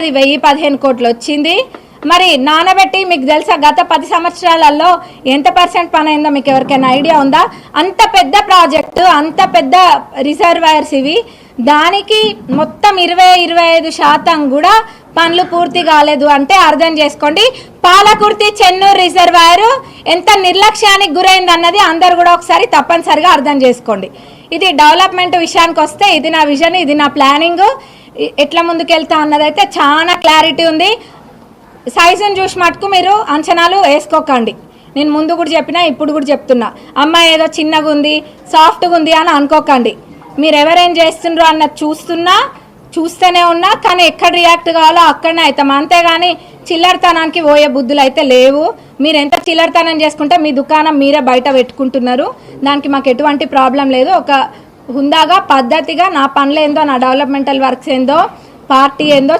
అది 1015 కోట్లు వచ్చింది. మరి నానబెట్టి మీకు తెలుసా గత 10 సంవత్సరాలలో ఎంత % పని అయిందో మీకు ఎవరికైనా ఐడియా ఉందా? అంత పెద్ద ప్రాజెక్టు, అంత పెద్ద రిజర్వాయర్స్ ఇవి, దానికి మొత్తం 20-25% కూడా పనులు పూర్తి కాలేదు అంటే అర్థం చేసుకోండి పాలకుర్తి చెన్నూరు రిజర్వాయర్ ఎంత నిర్లక్ష్యానికి గురైంది అన్నది అందరు కూడా ఒకసారి తప్పనిసరిగా అర్థం చేసుకోండి. ఇది డెవలప్మెంట్ విషయానికి వస్తే ఇది నా విజన్, ఇది నా ప్లానింగ్, ఎట్లా ముందుకెళ్తా అన్నదైతే చాలా క్లారిటీ ఉంది. సైజుని చూసి మటుకు మీరు అంచనాలు వేసుకోకండి. నేను ముందు కూడా చెప్పినా ఇప్పుడు కూడా చెప్తున్నా, అమ్మాయి ఏదో చిన్నగా ఉంది సాఫ్ట్గా ఉంది అని అనుకోకండి. మీరు ఎవరేం చేస్తుండ్రో అన్నది చూస్తూనే ఉన్నా, కానీ ఎక్కడ రియాక్ట్ కావాలో అక్కడనే అవుతాం, అంతేగాని చిల్లరతనానికి పోయే బుద్ధులు అయితే లేవు. మీరు ఎంత చిల్లరతనం చేసుకుంటే మీ దుకాణం మీరే బయట పెట్టుకుంటున్నారు, దానికి మాకు ఎటువంటి ప్రాబ్లం లేదు. ఒక హుందాగా పద్ధతిగా నా పనులు ఏందో, నా డెవలప్మెంటల్ వర్క్స్ ఏందో, పార్టీ ఏందో